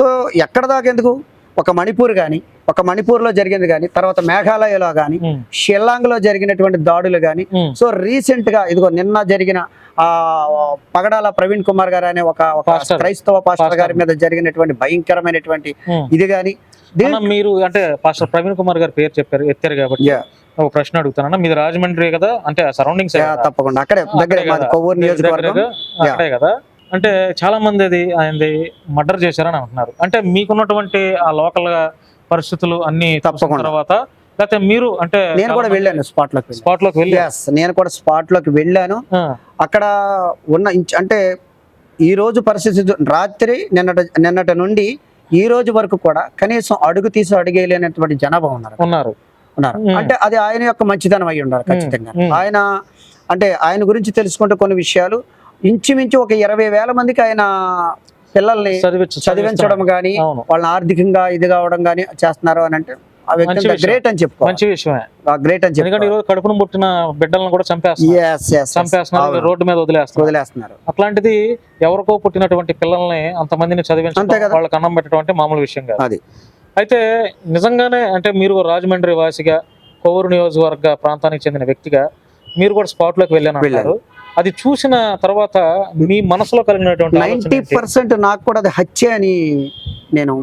So ఎక్కడ దాకా ఎందుకు, ఒక మణిపూర్ కానీ, ఒక మణిపూర్లో జరిగింది కానీ, తర్వాత మేఘాలయలో కానీ, షిల్లాంగ్లో జరిగినటువంటి దాడులు కానీ, సో రీసెంట్గా ఇదిగో నిన్న జరిగిన పగడాల ప్రవీణ్ కుమార్ గారు అనే ఒక క్రైస్తవ పాస్టర్ గారి మీద జరిగినటువంటి భయంకరమైనటువంటి ఇది కానీ. మీరు అంటే పాస్టర్ ప్రవీణ్ కుమార్ గారి పేరు చెప్పారు, ఎత్తారు కాబట్టి ఒక ప్రశ్న అడుగుతానన్నా. మీది రాజమండ్రి కదా, అంటే సరౌండింగ్స్ తప్పకుండా అక్కడే దగ్గర కొవ్వూరు నియోజకవర్గం అక్కడే కదా. అంటే చాలా మంది ఆయనది మర్డర్ చేశారని అంటున్నారు. అంటే మీకున్నటువంటి ఆ లోకల్ పరిస్థితులు అన్ని తప్పకుండా తర్వాత, లేకపోతే మీరు అంటే నేను కూడా వెళ్ళాను స్పాట్లోకి వెళ్ళి నేను కూడా స్పాట్లోకి వెళ్ళాను. అక్కడ ఉన్న అంటే ఈ రోజు పరిస్థితి రాత్రి నిన్నటి నుండి ఈ రోజు వరకు కూడా కనీసం అడుగు తీసి అడిగేయలేనటువంటి జనాభా ఉన్నారు. అంటే అది ఆయన యొక్క మంచిదనం అయి ఉండాలి ఖచ్చితంగా. ఆయన గురించి తెలుసుకుంటే కొన్ని విషయాలు ఇంచుమించు ఒక 20,000 మందికి ఆయన పిల్లల్ని చదివించడం కానీ, వాళ్ళని ఆర్థికంగా ఇది కావడం కానీ చేస్తున్నారు అని అంటే ఆ వ్యక్తి గ్రేట్ అని చెప్పుకో. మంచి విషయమే, గ్రేట్ అని చెప్పి. ఈరోజు కడుపును పుట్టిన బిడ్డలను కూడా చంపేస్తున్నారు, రోడ్డు మీద వదిలేస్తున్నారు. అట్లాంటిది ఎవరికో పుట్టినటువంటి పిల్లల్ని అంతమందిని చదివించడం, వాళ్ళకి అన్నం పెట్టడం అంటే మామూలు విషయం కాదు. అది అయితే నిజంగానే అంటే మీరు రాజమండ్రి వాసిగా, కొవ్వూరు నియోజకవర్గ ప్రాంతానికి చెందిన వ్యక్తిగా మీరు కూడా స్పాట్లోకి వెళ్ళారు. అది చూసిన తర్వాత మీ మనసులో కలిగినటువంటి 90% నాకు కూడా అది హత్య అని నేను